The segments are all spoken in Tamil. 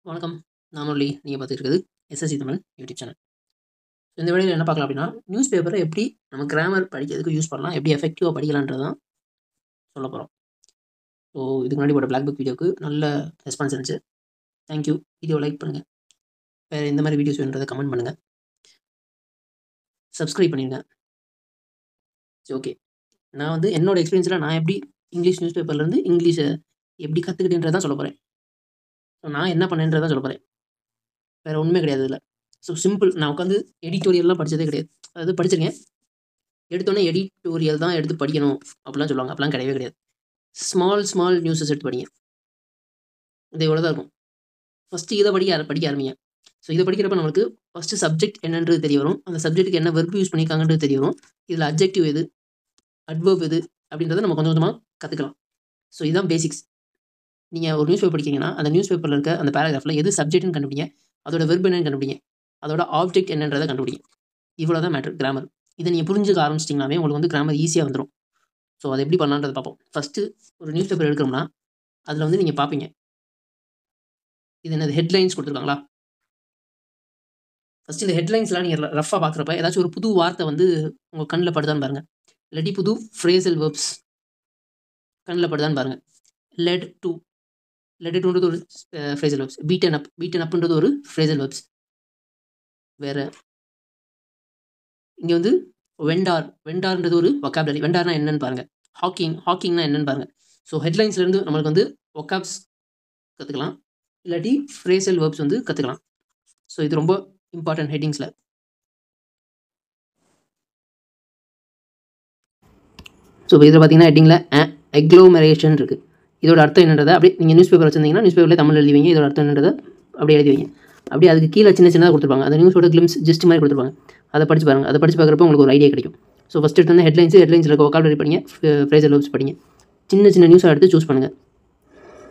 வணக்கம். நான் முரளி. நீங்க பார்த்துட்டு இருக்கிறது எஸ்எஸ்சி தமிழ் யூடியூப் சேனல். இந்த வீடியோல என்ன பார்க்கலாம் அப்படின்னா, நியூஸ் பேப்பரை எப்படி நம்ம கிராமர் படிக்கிறதுக்கு யூஸ் பண்ணலாம், எப்படி எஃபெக்டிவா படிக்கலான்றது தான் சொல்லப் போறோம். ஸோ இதுக்கு முன்னாடி போட்ட பிளாக் புக் வீடியோவுக்கு நல்ல ரெஸ்பான்ஸ் இருந்துச்சு. Thank you. வீடியோவை லைக் பண்ணுங்க. வேற இந்த மாதிரி வீடியோஸ் வேணுன்றதை கமெண்ட் பண்ணுங்க. சப்ஸ்கிரைப் பண்ணிடுங்க. சரி, ஓகே. நான் வந்து என்னோட எக்ஸ்பீரியன்ஸில் நான் எப்படி இங்கிலீஷ் நியூஸ் பேப்பர்லேருந்து இங்கிலீஷை எப்படி கற்றுக்கிட்டேன்றதான் சொல்ல போகிறேன். ஸோ நான் என்ன பண்ணேன்றதான் சொல்ல போகிறேன். வேற ஒன்றுமே கிடையாது இதில். So simple. நான் உட்காந்து எடிட்டோரியல்லாம் படித்ததே கிடையாது. அதாவது படிச்சிருக்கேன். எடுத்தோடனே எடிட்டோரியல் தான் எடுத்து படிக்கணும் அப்படிலாம் சொல்லுவாங்க. அப்படிலாம் கிடையவே கிடையாது. ஸ்மால் நியூஸஸ் எடுத்து படிங்க. இது இவ்வளோ தான் இருக்கும். ஃபஸ்ட்டு இதை படிக்க ஆரம்பிங்க. ஸோ இதை படிக்கிறப்ப நம்மளுக்கு ஃபஸ்ட்டு சப்ஜெக்ட் என்னன்றது தெரிய வரும். அந்த சப்ஜெக்ட்டுக்கு என்ன வெர்ப் யூஸ் பண்ணியிருக்காங்கன்றது தெரிய வரும். இதில் அட்ஜெக்டிவ் எது, அட்வர்ப் எது அப்படின்றத நம்ம கொஞ்சம் கொஞ்சமாக கற்றுக்கலாம். ஸோ இதுதான் பேசிக்ஸ். நீங்கள் ஒரு நியூஸ் பேப்பர் படிக்கிறீங்கன்னா அந்த நியூஸ் பேப்பரில் இருக்க அந்த பேராகிராஃபில் எது சப்ஜெக்ட்னு கண்டுபிடிங்க, அதோட வெர்ப் என்னன்னு கண்டுபிடிங்க, அதோட ஆப்ஜெக்ட் என்னன்றதை கண்டுபிடிங்க. இவ்வளோ தான் மேட்ரு கிராமர். இதை நீங்கள் புரிஞ்சுக்க ஆரம்பிச்சிட்டிங்கனாவே உங்களுக்கு வந்து கிராமர் ஈஸியாக வந்துடும். ஸோ அதை எப்படி பண்ணலான்றதை பார்ப்போம். ஃபஸ்ட்டு ஒரு நியூஸ் பேப்பர் எடுக்கிறோம்னா அதில் வந்து நீங்கள் பார்ப்பீங்க, இது என்னது ஹெட்லைன்ஸ் கொடுத்துருக்காங்களா. ஃபஸ்ட்டு இந்த ஹெட்லைன்ஸ்லாம் நீங்கள் ரஃபாக பார்க்குறப்ப ஏதாச்சும் ஒரு புது வார்த்தை வந்து உங்கள் கண்ணில் படுதான்னு பாருங்கள். இல்லாட்டி புது ஃப்ரேசல் வெர்ப்ஸ் கண்ணில் படுதான்னு பாருங்கள். லெட் டுன்றது ஒரு ஃப்ரேசல் வெர்ப்ஸ். பீட்டன் அப்ன்றது ஒரு ஃப்ரேசல் வெர்ப்ஸ். வேறு இங்கே வந்து வெண்டார்ன்றது ஒரு வொக்காபுலரி. வெண்டார்னா என்னன்னு பாருங்கள். ஹாக்கிங்னா என்னன்னு பாருங்கள். ஸோ ஹெட்லைன்ஸ்லேருந்து நம்மளுக்கு வந்து வொக்காப்ஸ் கற்றுக்கலாம், இல்லாட்டி ஃப்ரேசல் வெர்ப்ஸ் வந்து கற்றுக்கலாம். ஸோ இது ரொம்ப இம்பார்ட்டன்ட் ஹெட்டிங்ஸில். ஸோ இதில் பார்த்தீங்கன்னா ஹெட்டிங்கில் அக்ளோமரேஷன் இருக்குது. இதோட அர்த்தம் என்னன்றதை அப்படியே நீங்கள் நியூஸ் பேப்பர் வச்சுருந்தீங்கன்னா நியூஸ் பேப்பரில் தமிழ் எழுதி வைங்க. இதோட அர்த்தம் என்னன்றதை அப்படியே எழுதி வைங்க. அப்படியே அதுக்கு கீழே சின்னதாக கொடுத்துருப்பாங்க. அந்த நியூஸோட கிளிம்ஸ் ஜஸ்ட் மாதிரி கொடுத்துருப்பாங்க. அதை படித்து பாருங்கள். அதை படித்து பார்க்குறப்ப உங்களுக்கு ஒரு ஐடியா கிடைக்கும். ஸோ ஃபஸ்ட் எடுத்து வந்து ஹெட்லைன்ஸில் இருக்க வொக்காபுலரி படிங்க, ஃப்ரேசல் வெர்ப்ஸ் படிங்க. சின்ன நியூஸாக எடுத்து சூஸ் பண்ணுங்கள்.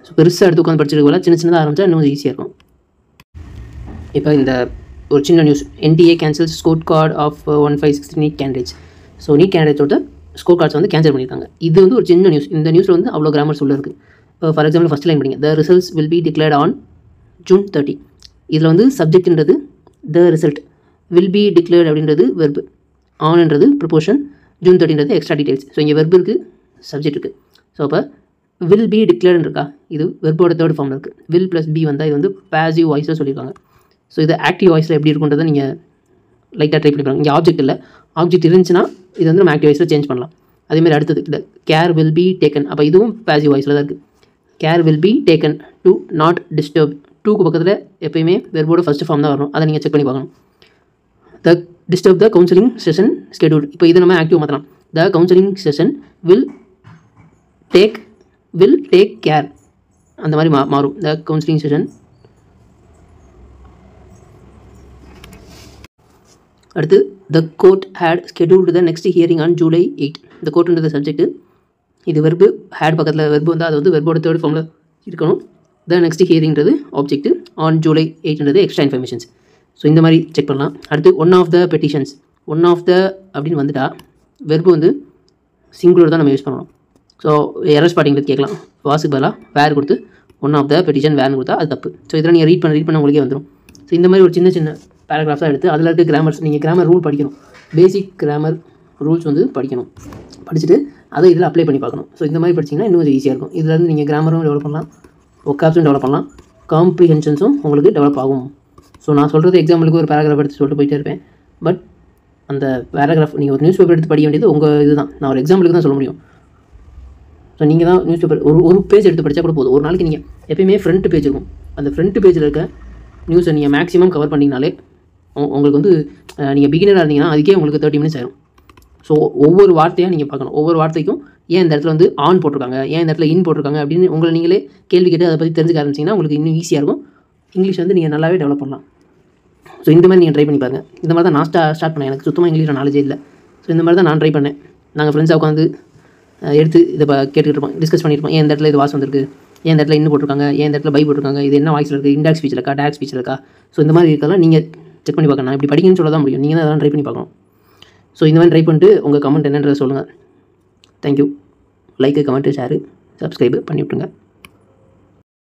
ஸோ பெருசாக எடுத்து உட்காந்து படிச்சிருக்கோம், சின்னதாக ஆரம்பித்தா இன்னும் ஈஸியாக இருக்கும். இப்போ இந்த ஒரு சின்ன news, NTA cancels score card of 1560 NEET candidates. So NEET கேண்டிடேட்ஸோட ஸ்கோர் கார்ட்ஸ் வந்து கேன்சல் பண்ணியிருக்காங்க. இது வந்து ஒரு சின்ன நியூஸ். இந்த நியூஸில் வந்து அவ்வளோ கிராமர்ஸ் உள்ள இருக்குது. இப்போ ஃபார் எக்ஸாம்பிள் ஃபஸ்ட் லைன் படிங்க, the results will be declared on June 30. இதில் வந்து சப்ஜெக்ட்ன்றது the result, will be declared அப்படின்றது வெர்பு, ஆன்ன்றது ப்ரிப்போஷன், June 30ன்றது எக்ஸ்ட்ரா டீடைல்ஸ். ஸோ இங்கே வெர்பு இருக்குது, சப்ஜெக்ட் இருக்குது. ஸோ அப்போ வில் பி டிக்ளேர்டு இருக்கா, இது வெர்போட தேர்ட் ஃபார்மில் இருக்குது. வில் ப்ளஸ் பி வந்தால் இது வந்து பாசிவ் வாய்ஸில் சொல்லியிருக்காங்க. ஸோ இது ஆக்டிவ் வாய்ஸில் எப்படி இருக்குன்றதை நீங்கள் லைட்டாக ட்ரை பண்ணி பாருங்கள். இங்கே ஆப்ஜெக்ட் இல்லை, ஆப்ஜெக்ட் இருந்துச்சுன்னா இது வந்து நம்ம ஆக்டிவ் வாய்ஸில் சேஞ்ச் பண்ணலாம். அதேமாதிரி அடுத்தது இல்லை, கேர் வில் பி டேக்கன். அப்போ இதுவும் பாசிவ் வாய்ஸில் தான் இருக்குது. Care will be taken to not disturb. டூக்கு பக்கத்தில் எப்பயுமே வெர்போட ஃபஸ்ட் ஃபார்ம் தான் வரும். அதை நீங்கள் செக் பண்ணி பார்க்கணும். The disturb the counselling session schedule. இப்போ இது நம்ம ஆக்டிவ் மாற்றலாம். The counselling session will take care, அந்த மாதிரி மாறும். The counselling session. அடுத்து the court had scheduled the next hearing on July 8. இந்த கோர்ட்டுன்றது சப்ஜெக்ட், இது வெர்பு. ஹேட் பக்கத்தில் வெர்பு வந்து அது வந்து வெர்போட தேர்ட் ஃபார்மில் இருக்கணும். த நெக்ஸ்ட் ஹியரிங்கிறது ஆப்ஜெக்ட், ஆன் July 8ன்றது எக்ஸ்ட்ரா இன்ஃபர்மேஷன்ஸ். ஸோ இந்த மாதிரி செக் பண்ணலாம். அடுத்து one of the petitions. One of the அப்படின்னு வந்துட்டா வெர்பு வந்து சிங்குலர் தான் நம்ம யூஸ் பண்ணணும். ஸோ எரர் ஸ்பாட்டிங்கில் கேட்கலாம். வாசுக்கு பதிலாக வேர் கொடுத்து ஒன் ஆஃப் த பெட்டிஷன் வேர்னு கொடுத்தா அது தப்பு. ஸோ இதெல்லாம் நீங்கள் ரீட் பண்ண உங்களுக்கே வந்துடும். ஸோ இந்த மாதிரி ஒரு சின்ன பேராகிராஃப் தான் எடுத்து அதில் இருக்க கிராமர்ஸ், நீங்கள் கிராமர் ரூல் படிக்கணும். பேசிக் கிராமர் ரூல்ஸ் வந்து படிக்கணும். படிச்சுட்டு அதை இதில் அப்ளை பண்ணி பார்க்கணும். ஸோ இந்த மாதிரி படிச்சிங்கன்னா இன்னும் கொஞ்சம் ஈஸியாக இருக்கும். இதில் இருந்து நீங்கள் கிராமரும் டெவலப் பண்ணலாம், வொக்காப்ஸும் டெவலப் பண்ணலாம், காம்ப்ரிஹென்ஷன்ஸும் உங்களுக்கு டெவலப் ஆகும். ஸோ நான் சொல்கிறது எக்ஸாம்பிளுக்கு ஒரு பேராகிராஃப் எடுத்து சொல்லிட்டு போயிட்டே இருப்பேன். பட் அந்த பேராகிராஃப் நீங்கள் ஒரு நியூஸ் பேப்பர் எடுத்து படிக்க வேண்டியது உங்கள் இது தான். நான் ஒரு எக்ஸாம்பிளுக்கு தான் சொல்ல முடியும். ஸோ நீங்கள் தான் நியூஸ் பேப்பர் ஒரு பேஜ் எடுத்து படித்தா கூட போதும். ஒரு நாளைக்கு நீங்கள் எப்பயுமே ஃப்ரண்ட் பேஜ் இருக்கும். அந்த ஃப்ரண்ட் பேஜில் இருக்க நியூஸை நீங்கள் மேக்ஸிமம் கவர் பண்ணிங்கனாலே உங்களுக்கு வந்து நீங்கள் பிகினராக இருந்தீங்கன்னா அதுக்கே உங்களுக்கு 30 minutes ஆயிரும். ஸோ ஒவ்வொரு வார்த்தையாக நீங்கள் பார்க்கணும். ஒவ்வொரு வார்த்தைக்கும் ஏன் இந்த இடத்துல வந்து ஆன் போட்டிருக்காங்க, ஏன் இந்த இடத்துல இன் போட்டிருக்காங்க அப்படின்னு உங்களை நீங்களே கேள்வி கேட்டு அதை பற்றி தெரிஞ்சுக்க ஆரம்பிச்சிங்கன்னா உங்களுக்கு இன்னும் ஈஸியாக இருக்கும். இங்கிலீஷ் வந்து நீங்கள் நல்லாவே டெவலப் பண்ணலாம். ஸோ இந்த மாதிரி நீங்கள் ட்ரை பண்ணி பாருங்கள். இந்த மாதிரி தான் நான் ஸ்டார்ட் பண்ணேன். எனக்கு சுத்தமாக இங்கிலீஷில் நாலேஜே இல்லை. ஸோ இந்த மாதிரி தான் நான் ட்ரை பண்ணேன். நாங்கள் ஃப்ரெண்ட்ஸாக உட்காந்து எடுத்து இதை கேட்டுக்கிட்டு இருப்போம், டிஸ்கஸ் பண்ணியிருப்போம். ஏன் இந்த இடத்துல இது வாஸ் வந்திருக்கு, ஏன் இந்த இடத்துல இன்னும் போட்டிருக்காங்க, ஏன் இந்த இடத்துல பை போட்டிருக்காங்க, இது என்ன வாய்ஸில் இருக்குது, இன்டாக்ஸ் ஸ்பீச்சில் இருக்கா, டேக் ஸ்பீச்சில் இருக்கா. ஸோ இந்த மாதிரி இருக்கலாம். நீங்கள் செக் பண்ணி பார்க்கணும். நான் இப்படி படிக்கணும்னு சொல்ல தான் முடியும். நீங்கள் தான் அதெல்லாம் ட்ரை பண்ணி பார்க்கணும். ஸோ இந்த மாதிரி ட்ரை பண்ணிட்டு உங்கள் கமெண்ட் என்னன்றதை சொல்லுங்கள். Thank you. Like, comment, share, subscribe பண்ணி விட்டுருங்க.